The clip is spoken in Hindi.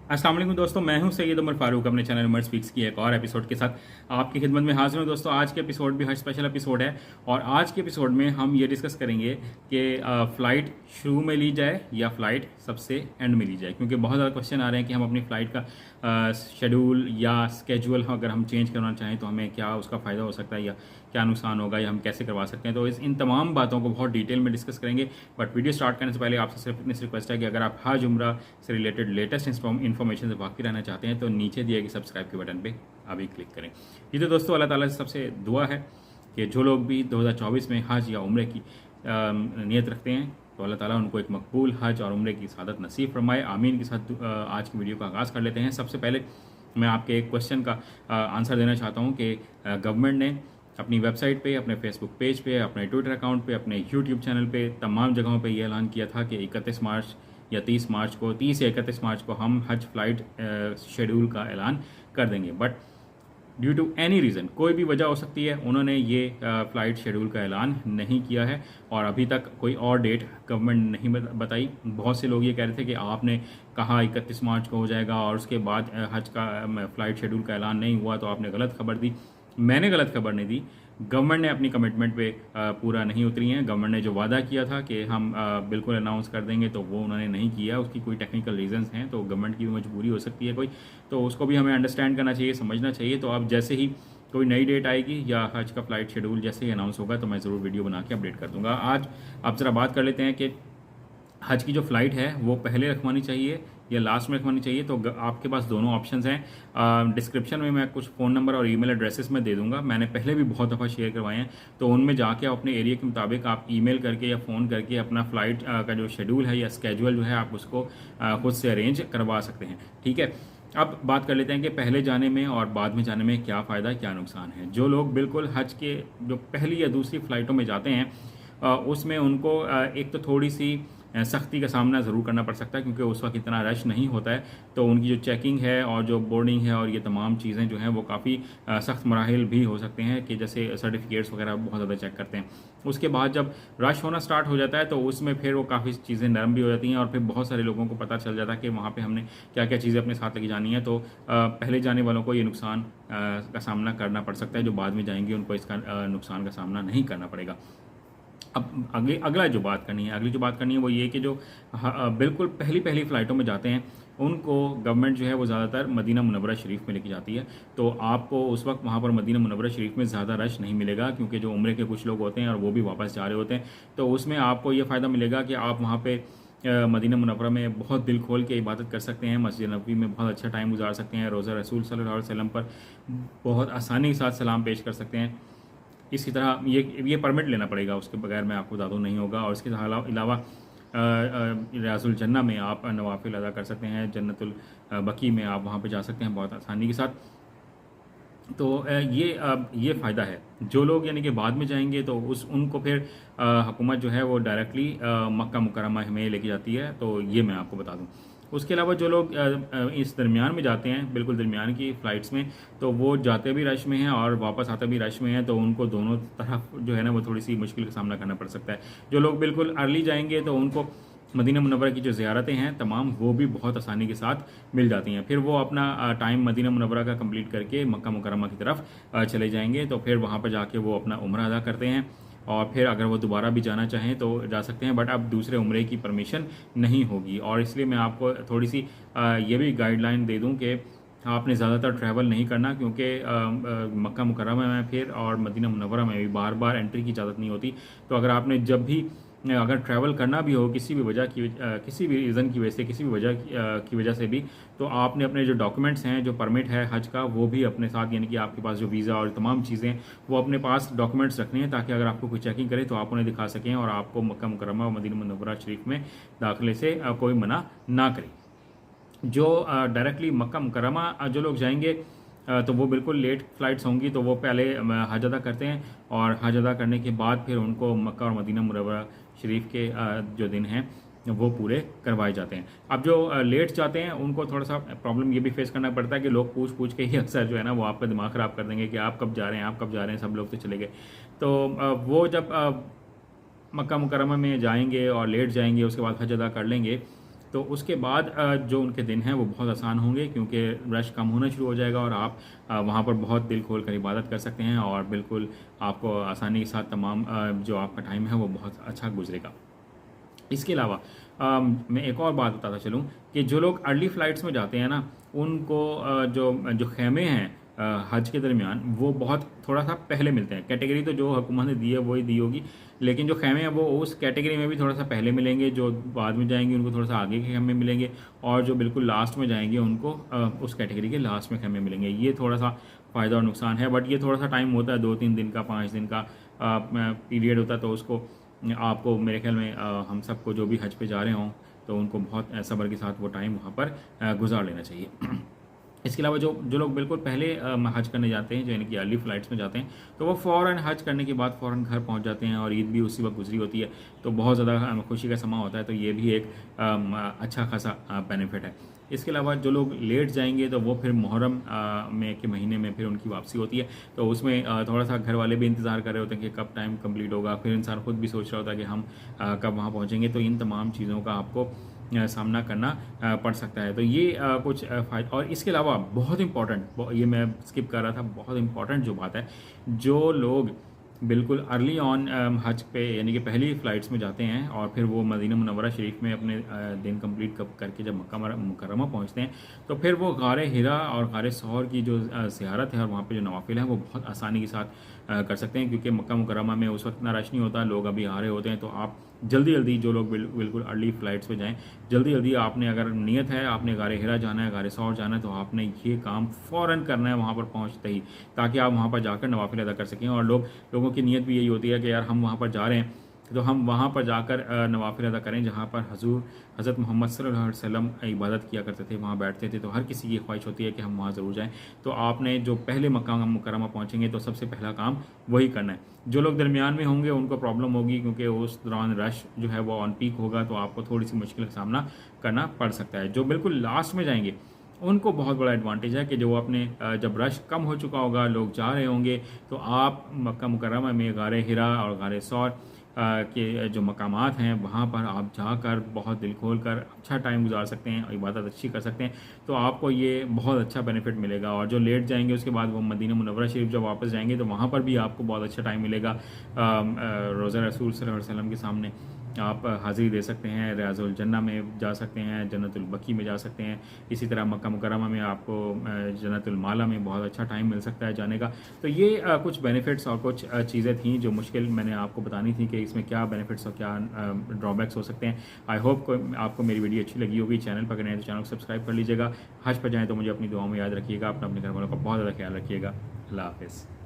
अस्सलाम वालेकुम दोस्तों, मैं हूं सैयद उमर फारूक अपने चैनल उमर स्पीक्स की एक और एपिसोड के साथ आपकी खिदमत में हाजिर हूं। दोस्तों, आज के एपिसोड भी हर स्पेशल एपिसोड है और आज के एपिसोड में हम ये डिस्कस करेंगे कि फ़्लाइट शुरू में ली जाए या फ़्लाइट सबसे एंड में ली जाए, क्योंकि बहुत ज़्यादा क्वेश्चन आ रहे हैं कि हम अपनी फ़्लाइट का शेड्यूल या स्केजुअल अगर हम चेंज करना चाहें तो हमें क्या उसका फ़ायदा हो सकता है या क्या नुकसान होगा या हम कैसे करवा सकते हैं। तो इन तमाम बातों को बहुत डिटेल में डिस्कस करेंगे। बट वीडियो स्टार्ट करने से पहले आपसे सिर्फ इतनी रिक्वेस्ट है कि अगर आप हज उम्रा से रिलेटेड लेटेस्ट इन्फॉर्मेशन से वाकिफ रहना चाहते हैं तो नीचे दिए गए सब्सक्राइब के बटन पे अभी क्लिक करें। ये तो दोस्तों अल्लाह ताला से सबसे दुआ है कि जो लोग भी 2024 में हज या उम्रे की नीयत रखते हैं तो अल्लाह ताला उनको एक मकबूल हज और उम्रे की सादत नसीब फरमाए, आमीन के साथ आज की वीडियो का आगाज़ कर लेते हैं। सबसे पहले मैं आपके एक क्वेश्चन का आंसर देना चाहता हूँ कि गवर्नमेंट ने अपनी वेबसाइट पे, अपने फेसबुक पेज पे, अपने ट्विटर अकाउंट पे, अपने यूट्यूब चैनल पे, तमाम जगहों पे ये ऐलान किया था कि 31 मार्च या 30 या 31 मार्च को हम हज फ्लाइट शेड्यूल का ऐलान कर देंगे। But due to any reason, कोई भी वजह हो सकती है, उन्होंने ये फ़्लाइट शेड्यूल का ऐलान नहीं किया है और अभी तक कोई और डेट गवर्नमेंट नहीं बताई। बहुत से लोग ये कह रहे थे कि आपने कहा 31 मार्च को हो जाएगा और उसके बाद हज का फ़्लाइट शेड्यूल का ऐलान नहीं हुआ तो आपने गलत खबर दी। मैंने गलत खबर नहीं दी, गवर्नमेंट ने अपनी कमिटमेंट पे पूरा नहीं उतरी हैं। गवर्नमेंट ने जो वादा किया था कि हम बिल्कुल अनाउंस कर देंगे तो वो उन्होंने नहीं किया। उसकी कोई टेक्निकल रीजंस हैं, तो गवर्नमेंट की भी मजबूरी हो सकती है कोई, तो उसको भी हमें अंडरस्टैंड करना चाहिए, समझना चाहिए। तो अब जैसे ही कोई नई डेट आएगी या हज का फ़्लाइट शेड्यूल जैसे ही अनाउंस होगा तो मैं ज़रूर वीडियो बना के अपडेट कर दूंगा। आज आप ज़रा बात कर लेते हैं कि हज की जो फ़्लाइट है वो पहले रखवानी चाहिए या लास्ट में रखवानी चाहिए। तो आपके पास दोनों ऑप्शंस हैं। डिस्क्रिप्शन में मैं कुछ फ़ोन नंबर और ईमेल एड्रेसेस में दे दूंगा, मैंने पहले भी बहुत दफ़ा शेयर करवाए हैं। तो उनमें जाके अपने एरिया के मुताबिक आप ईमेल करके या फ़ोन करके अपना फ़्लाइट का जो शेड्यूल है या स्केजुअल जो है आप उसको खुद से अरेंज करवा सकते हैं। ठीक है, अब बात कर लेते हैं कि पहले जाने में और बाद में जाने में क्या फ़ायदा क्या नुकसान है। जो लोग बिल्कुल हज के जो पहली या दूसरी फ़्लाइटों में जाते हैं उसमें उनको एक तो थोड़ी सी सख्ती का सामना ज़रूर करना पड़ सकता है, क्योंकि उस वक्त इतना रश नहीं होता है। तो उनकी जो चेकिंग है और जो बोर्डिंग है और ये तमाम चीज़ें जो हैं वो काफ़ी सख्त मराहिल भी हो सकते हैं कि जैसे सर्टिफिकेट्स वगैरह बहुत ज़्यादा चेक करते हैं। उसके बाद जब रश होना स्टार्ट हो जाता है तो उसमें फिर वो काफ़ी चीज़ें नरम भी हो जाती हैं और फिर बहुत सारे लोगों को पता चल जाता है कि वहाँ पर हमने क्या क्या चीज़ें अपने साथ लेके जानी है। तो पहले जाने वालों को ये नुकसान का सामना करना पड़ सकता है, जो बाद में जाएंगे उनको इसका नुकसान का सामना नहीं करना पड़ेगा। अब अगली जो बात करनी है वो ये कि जो बिल्कुल पहली फ़्लाइटों में जाते हैं उनको गवर्नमेंट जो है वो ज़्यादातर मदीना मुनव्वरा शरीफ में लेके जाती है। तो आपको उस वक्त वहाँ पर मदीना मुनव्वरा शरीफ में ज़्यादा रश नहीं मिलेगा, क्योंकि जो उम्रे के कुछ लोग होते हैं और वो भी वापस जा रहे होते हैं। तो उसमें आपको ये फ़ायदा मिलेगा कि आप वहाँ पे मदीना मुनव्वरा में बहुत दिल खोल के इबादत कर सकते हैं, मस्जिद नबवी में बहुत अच्छा टाइम गुजार सकते हैं, रोज़ा रसूल सल्लल्लाहु अलैहि वसल्लम पर बहुत आसानी के साथ सलाम पेश कर सकते हैं। इसी तरह ये परमिट लेना पड़ेगा, उसके बगैर मैं आपको बता दूँ नहीं होगा। और इसके अलावा रियाजुल जन्ना में आप नवाफिल अदा कर सकते हैं, जन्नतुल बकी में आप वहाँ पे जा सकते हैं बहुत आसानी के साथ। तो ये फ़ायदा है। जो लोग यानी कि बाद में जाएंगे तो उनको फिर हुकूमत जो है वो डायरेक्टली मक्का मुकर्रमा में लेके जाती है, तो ये मैं आपको बता दूँ। उसके अलावा जो लोग इस दरमियान में जाते हैं, बिल्कुल दरमियान की फ़्लाइट्स में, तो वो जाते भी रश में हैं और वापस आते भी रश में हैं, तो उनको दोनों तरफ जो है ना वो थोड़ी सी मुश्किल का सामना करना पड़ सकता है। जो लोग बिल्कुल अर्ली जाएंगे तो उनको मदीना मुनव्वरा की जो ज़ियारतें हैं तमाम वो भी बहुत आसानी के साथ मिल जाती हैं। फिर वो अपना टाइम मदीना मुनव्वरा का कंप्लीट करके मक्का मुकर्रमा की तरफ चले जाएंगे, तो फिर वहाँ पर जाके वो अपना उम्रा अदा करते हैं और फिर अगर वो दोबारा भी जाना चाहें तो जा सकते हैं। बट अब दूसरे उम्रे की परमिशन नहीं होगी, और इसलिए मैं आपको थोड़ी सी ये भी गाइडलाइन दे दूँ कि आपने ज़्यादातर ट्रैवल नहीं करना, क्योंकि मक्का मुकर्रमा में फिर और मदीना मुनव्वरा में भी बार बार एंट्री की इजाज़त नहीं होती। तो अगर आपने जब भी अगर ट्रैवल करना भी हो किसी भी रीज़न की वजह से, किसी भी वजह की वजह से भी, तो आपने अपने जो डॉक्यूमेंट्स हैं, जो परमिट है हज का, वो भी अपने साथ, यानी कि आपके पास जो वीज़ा और तमाम चीज़ें वो अपने पास डॉक्यूमेंट्स रखने हैं, ताकि अगर आपको कोई चेकिंग करे तो आप उन्हें दिखा सकें और आपको मक्का मुकर्रमा और मदीना मुनव्वरा शरीफ में दाखिले से कोई मना ना करे। जो डायरेक्टली मक्का मुकर्रमा जो लोग जाएंगे तो वो बिल्कुल लेट फ़्लाइट्स होंगी, तो वो पहले हज अदा करते हैं और हज अदा करने के बाद फिर उनको मक्का और मदीना मुनव्वरा शरीफ के जो दिन हैं वो पूरे करवाए जाते हैं। अब जो लेट जाते हैं उनको थोड़ा सा प्रॉब्लम ये भी फेस करना पड़ता है कि लोग पूछ के ही अक्सर जो है ना वो आपका दिमाग ख़राब कर देंगे कि आप कब जा रहे हैं, आप कब जा रहे हैं, सब लोग तो चले गए। तो वो जब मक्का मुकर्रमा में जाएंगे और लेट जाएंगे, उसके बाद हज अदा कर लेंगे, तो उसके बाद जो उनके दिन हैं वो बहुत आसान होंगे, क्योंकि रश कम होना शुरू हो जाएगा और आप वहाँ पर बहुत दिल खोल कर इबादत कर सकते हैं और बिल्कुल आपको आसानी के साथ तमाम जो आपका टाइम है वो बहुत अच्छा गुजरेगा। इसके अलावा मैं एक और बात बताता चलूँ कि जो लोग अर्ली फ़्लाइट्स में जाते हैं ना, उनको जो जो खेमे हैं हज के दरमियान वो बहुत थोड़ा सा पहले मिलते हैं। कैटेगरी तो जो हुकूमत ने दी है वही दी होगी, लेकिन जो खेमे हैं वो उस कैटेगरी में भी थोड़ा सा पहले मिलेंगे। जो बाद में जाएंगे उनको थोड़ा सा आगे के खेमे मिलेंगे, और जो बिल्कुल लास्ट में जाएंगे उनको उस कैटेगरी के लास्ट में खेमे मिलेंगे। ये थोड़ा सा फ़ायदा और नुकसान है, बट ये थोड़ा सा टाइम होता है, 2-3 दिन का, 5 दिन का पीरियड होता है। तो उसको आपको मेरे ख्याल में हम सबको जो भी हज पे जा रहे हों तो उनको बहुत सब्र के साथ वो टाइम वहाँ पर गुजार लेना चाहिए। इसके अलावा जो जो लोग बिल्कुल पहले हज करने जाते हैं, जो यानी कि अर्ली फ़्लाइट्स में जाते हैं, तो वो फ़ौरन हज करने के बाद फ़ौरन घर पहुँच जाते हैं और ईद भी उसी वक्त गुजरी होती है, तो बहुत ज़्यादा खुशी का समा होता है। तो ये भी एक अच्छा खासा बेनिफिट है। इसके अलावा जो लोग लेट जाएंगे तो वो फिर मुहर्रम में के महीने में फिर उनकी वापसी होती है, तो उसमें थोड़ा सा घर वाले भी इंतज़ार कर रहे होते हैं कि कब टाइम कंप्लीट होगा, फिर इंसान खुद भी सोच रहा होता है कि हम कब वहाँ पहुँचेंगे। तो इन तमाम चीज़ों का आपको सामना करना पड़ सकता है। तो ये कुछ फ़ायदे। और इसके अलावा बहुत इंपॉर्टेंट, ये मैं स्किप कर रहा था, बहुत इंपॉर्टेंट जो बात है, जो लोग बिल्कुल अर्ली ऑन हज पे यानी कि पहली फ़्लाइट्स में जाते हैं और फिर वो मदीना मुनव्वरा शरीफ में अपने दिन कंप्लीट करके जब मक्का मुकर्रमा पहुंचते हैं, तो फिर वो गारे हिरा और गारे सौर की जो ज़ियारत है और वहाँ पे जो नवाफिल हैं वो बहुत आसानी के साथ कर सकते हैं, क्योंकि मक्का मुकर्रमा में उस वक्त इतना रश नहीं होता, लोग अभी आ रहे होते हैं। तो आप जल्दी जल्दी, जो लोग बिल्कुल अर्ली फ़्लाइट्स पे जाएं, जल्दी जल्दी आपने अगर नियत है आपने गारे हिरा जाना है, गारे सौर जाना है, तो आपने ये काम फ़ौरन करना है वहाँ पर पहुँचते ही, ताकि आप वहाँ पर जाकर नवाफिल अदा कर सकें। और लोगों की नीयत भी यही होती है कि यार हम वहाँ पर जा रहे हैं तो हम वहाँ पर जाकर नवाफिल अदा करें, जहाँ पर हज़रत मोहम्मद सल्लल्लाहु अलैहि वसल्लम इबादत किया करते थे, वहाँ बैठते थे। तो हर किसी की ख्वाहिश होती है कि हम वहाँ ज़रूर जाएं। तो आपने जो पहले मक्का मुकर्रमा पहुँचेंगे तो सबसे पहला काम वही करना है। जो लोग दरमियान में होंगे उनको प्रॉब्लम होगी, क्योंकि उस दौरान रश जो है वो ऑन पीक होगा, तो आपको थोड़ी सी मुश्किल का सामना करना पड़ सकता है। जो बिल्कुल लास्ट में जाएंगे उनको बहुत बड़ा एडवांटेज है कि जो अपने जब रश कम हो चुका होगा, लोग जा रहे होंगे, तो आप मक्का मुकर्रमा में गारे हिरा और गारे सौर के जो मकामात हैं वहाँ पर आप जाकर बहुत दिल खोल कर अच्छा टाइम गुजार सकते हैं और इबादत अच्छी कर सकते हैं। तो आपको ये बहुत अच्छा बेनिफिट मिलेगा। और जो लेट जाएंगे उसके बाद वो मदीना मुनव्वरा शरीफ जब वापस जाएंगे तो वहाँ पर भी आपको बहुत अच्छा टाइम मिलेगा। रोज़ा रसूल सल्लल्लाहु अलैहि वसल्लम के सामने आप हाज़िरी दे सकते हैं, रियाज़ुल जन्ना में जा सकते हैं, जन्नतुल बकी में जा सकते हैं। इसी तरह मक्का मुकर्रमा में आपको जन्नतुल माला में बहुत अच्छा टाइम मिल सकता है जाने का। तो ये कुछ बेनिफिट्स और कुछ चीज़ें थीं जो मुश्किल मैंने आपको बतानी थी कि इसमें क्या बेनिफिट्स और क्या ड्रॉबैक्स हो सकते हैं। आई होप आपको मेरी वीडियो अच्छी लगी होगी। चैनल पर नए तो चैनल को सब्सक्राइब कर लीजिएगा। हज पर जाएँ तो मुझे अपनी दुआओं में याद रखिएगा। अपने घर वालों का बहुत ज़्यादा ख्याल रखिएगा। अल्लाह हाफ़िज़।